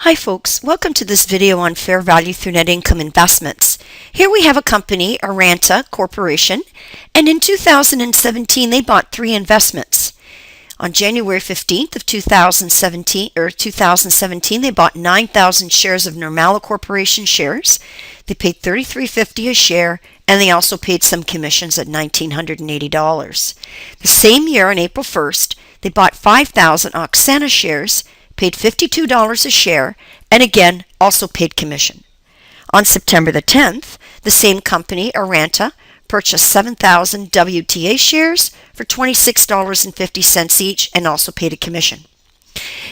Hi folks, welcome to this video on fair value through net income investments. Here we have a company, Aranta Corporation, and in 2017 they bought 3 investments. On January 15th of 2017 they bought 9,000 shares of Normala Corporation shares. They paid $33.50 a share, and they also paid some commissions at $1,980. The same year, on April 1st, they bought 5,000 Oksana shares, paid $52 a share, and again also paid commission. On September the 10th, the same company, Aranta, purchased 7,000 WTA shares for $26.50 each and also paid a commission.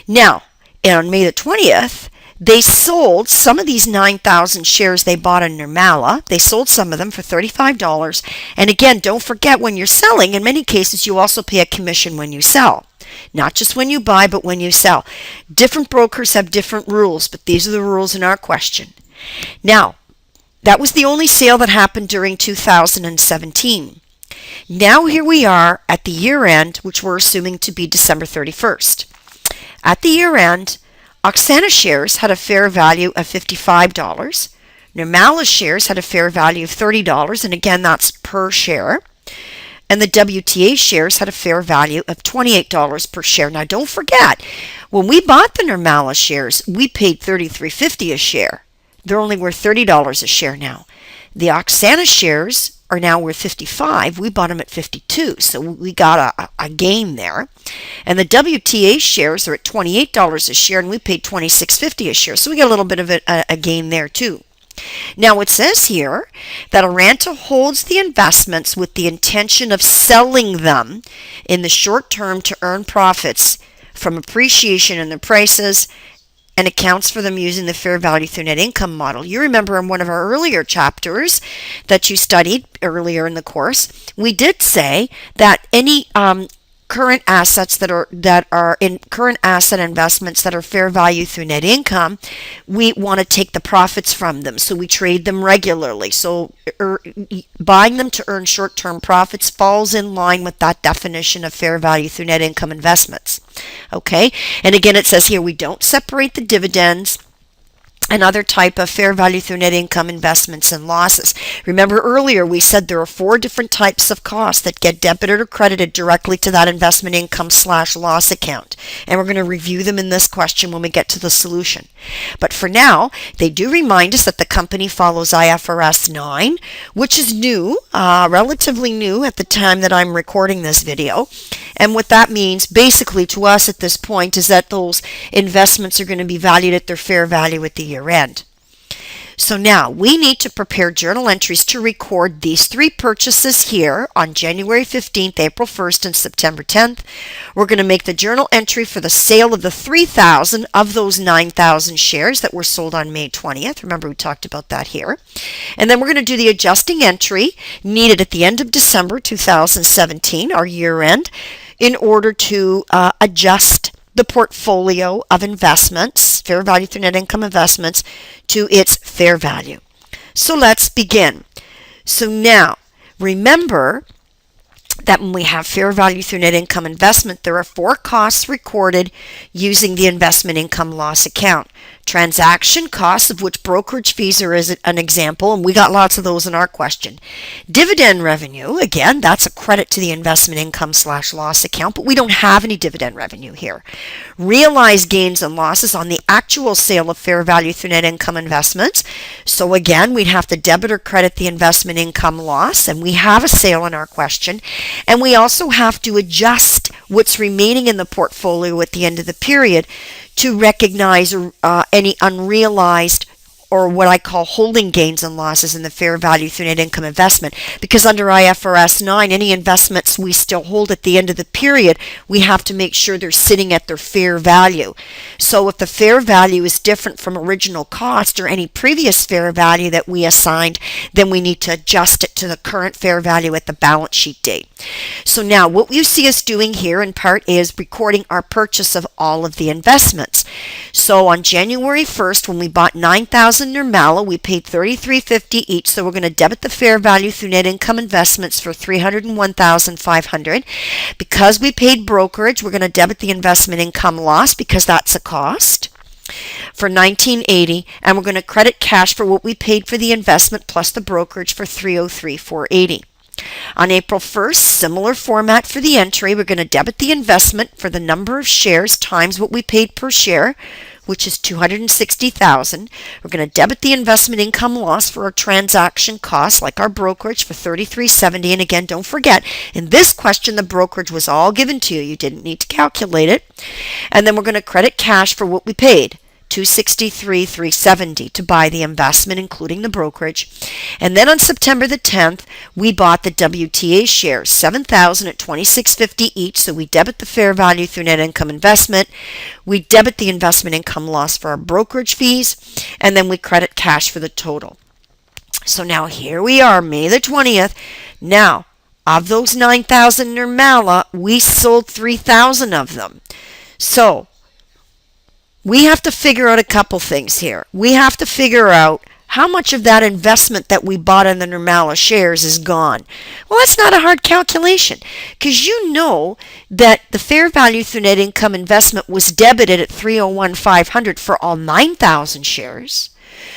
Now, on May the 20th, they sold some of these 9,000 shares they bought in Normala. They sold some of them for $35. And again, don't forget, when you're selling, in many cases you also pay a commission when you sell. Not just when you buy, but when you sell. Different brokers have different rules, but these are the rules in our question. Now, that was the only sale that happened during 2017. Now here we are at the year end, which we're assuming to be December 31st. At the year end, Oksana shares had a fair value of $55. Normala shares had a fair value of $30, and again that's per share. And the WTA shares had a fair value of $28 per share. Now don't forget, when we bought the Normala shares, we paid $33.50 a share. They're only worth $30 a share now. The Oksana shares are now worth $55. We bought them at $52, so we got a gain there. And the WTA shares are at $28 a share, and we paid $26.50 a share, so we got a little bit of a gain there too. Now it says here that Aranta holds the investments with the intention of selling them in the short term to earn profits from appreciation in their prices, and accounts for them using the fair value through net income model. You remember in one of our earlier chapters that you studied earlier in the course, we did say that any current assets that are in current asset investments that are fair value through net income, we want to take the profits from them, so we trade them regularly. So buying them to earn short-term profits falls in line with that definition of fair value through net income investments. Okay, and again it says here we don't separate the dividends and other type of fair value through net income investments and losses. Remember earlier we said there are 4 different types of costs that get debited or credited directly to that investment income / loss account. And we're going to review them in this question when we get to the solution. But for now, they do remind us that the company follows IFRS 9, which is new, relatively new at the time that I'm recording this video. And what that means basically to us at this point is that those investments are going to be valued at their fair value at the year end. So now we need to prepare journal entries to record these 3 purchases here on January 15th, April 1st, and September 10th. We're going to make the journal entry for the sale of the 3,000 of those 9,000 shares that were sold on May 20th. Remember we talked about that here. And then we're going to do the adjusting entry needed at the end of December 2017, our year end, in order to adjust the portfolio of investments, fair value through net income investments, to its fair value. So let's begin. So now, remember that when we have fair value through net income investment, there are 4 costs recorded using the investment income loss account. Transaction costs, of which brokerage fees are an example, and we got lots of those in our question. Dividend revenue, again, that's a credit to the investment income / loss account, but we don't have any dividend revenue here. Realized gains and losses on the actual sale of fair value through net income investments. So again, we'd have to debit or credit the investment income loss, and we have a sale in our question. And we also have to adjust what's remaining in the portfolio at the end of the period to recognize any unrealized or what I call holding gains and losses in the fair value through net income investment. Because under IFRS 9, any investments we still hold at the end of the period, we have to make sure they're sitting at their fair value. So if the fair value is different from original cost or any previous fair value that we assigned, then we need to adjust it to the current fair value at the balance sheet date. So now what you see us doing here in part is recording our purchase of all of the investments. So on January 1st, when we bought 9,000 Normala, we paid $33.50 each, so we're going to debit the fair value through net income investments for $301,500. Because we paid brokerage, we're going to debit the investment income loss because that's a cost. for 1980, and we're going to credit cash for what we paid for the investment plus the brokerage for 303,480. On April 1st, similar format for the entry. We're going to debit the investment for the number of shares times what we paid per share, which is 260,000. We're going to debit the investment income loss for our transaction costs, like our brokerage, for 3370. And again, don't forget, in this question, the brokerage was all given to you. You didn't need to calculate it. And then we're going to credit cash for what we paid, 263,370, to buy the investment, including the brokerage. And then on September the 10th, we bought the WTA shares, 7,000 at 26.50 each. So we debit the fair value through net income investment. We debit the investment income loss for our brokerage fees, and then we credit cash for the total. So now here we are, May the 20th. Now, of those 9,000 Nirmala, we sold 3,000 of them. So we have to figure out a couple things here. We have to figure out how much of that investment that we bought in the Nirmala shares is gone. Well, that's not a hard calculation, because you know that the fair value through net income investment was debited at 301,500 for all 9,000 shares.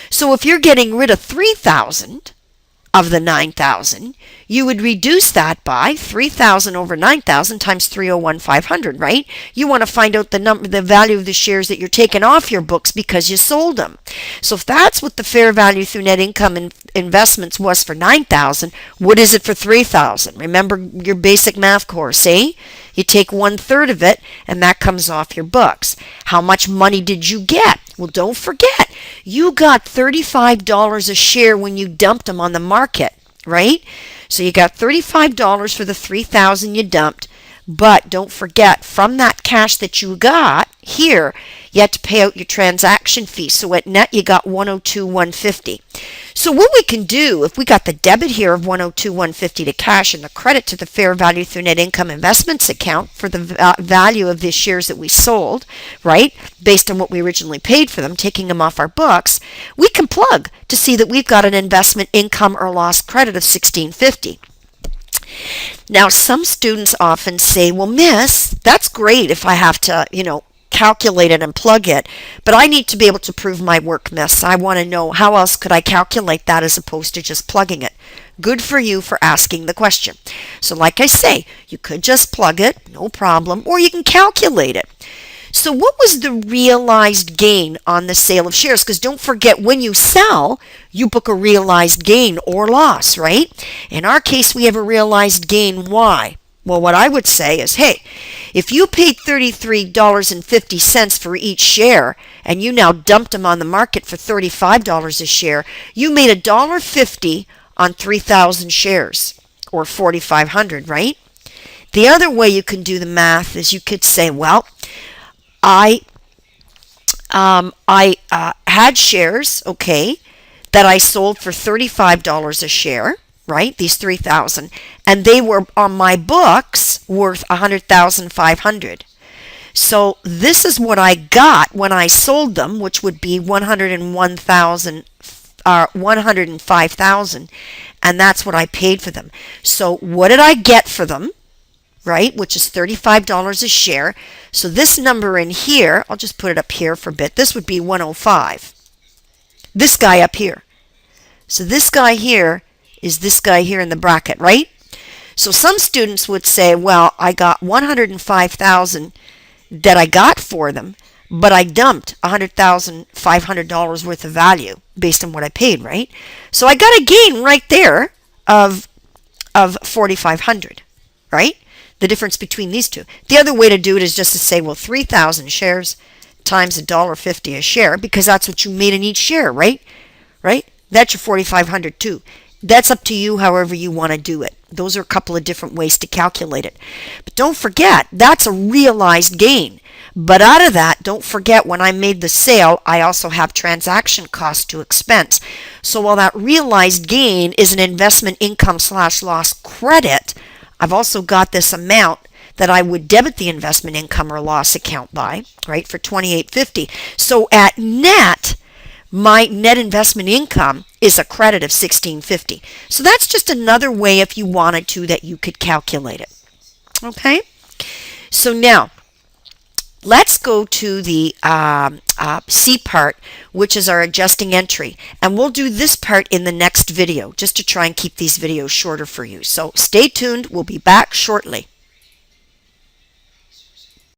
So if you're getting rid of 3,000 of the 9,000, you would reduce that by 3,000 over 9,000 times 301,500, right? You want to find out the value of the shares that you're taking off your books because you sold them. So if that's what the fair value through net income investments was for 9,000, what is it for 3,000? Remember your basic math course, eh? You take 1/3 of it, and that comes off your books. How much money did you get? Well, don't forget, you got $35 a share when you dumped them on the market, right? So you got $35 for the 3,000 you dumped, but don't forget, from that cash that you got here, you had to pay out your transaction fee. So at net, you got 102,150. So what we can do, if we got the debit here of 102,150 to cash and the credit to the fair value through net income investments account for the value of the shares that we sold, right, based on what we originally paid for them, taking them off our books, we can plug to see that we've got an investment income or loss credit of 1,650. Now, some students often say, well, Miss, that's great if I have to, calculate it and plug it, but I need to be able to prove my work, Miss. I want to know how else could I calculate that as opposed to just plugging it. Good for you for asking the question. So like I say, you could just plug it, no problem, or you can calculate it. So what was the realized gain on the sale of shares? Because don't forget, when you sell, you book a realized gain or loss, right? In our case, we have a realized gain. Why? Well, what I would say is, hey, if you paid $33.50 for each share and you now dumped them on the market for $35 a share, you made $1.50 on 3,000 shares, or 4,500, right? The other way you can do the math is you could say, well, I had shares, okay, that I sold for $35 a share, right? These 3,000, and they were on my books worth 100,500. So this is what I got when I sold them, which would be 105,000, and that's what I paid for them. So what did I get for them? Right, which is $35 a share. So this number in here, I'll just put it up here for a bit. This would be 105. This guy up here. So this guy here is this guy here in the bracket, right? So some students would say, well, I got 105,000 that I got for them, but I dumped $100,500 worth of value based on what I paid, right? So I got a gain right there of 4,500, right? The difference between these two. The other way to do it is just to say, well, 3,000 shares times $1.50 a share, because that's what you made in each share, right? Right? That's your 4,500 too. That's up to you however you want to do it. Those are a couple of different ways to calculate it. But don't forget, that's a realized gain. But out of that, don't forget, when I made the sale, I also have transaction costs to expense. So while that realized gain is an investment income/loss credit, I've also got this amount that I would debit the investment income or loss account by, right, for $28.50. So at net, my net investment income is a credit of $16.50. So that's just another way, if you wanted to, that you could calculate it. Okay? So now, let's go to the C part, which is our adjusting entry. And we'll do this part in the next video, just to try and keep these videos shorter for you. So stay tuned. We'll be back shortly.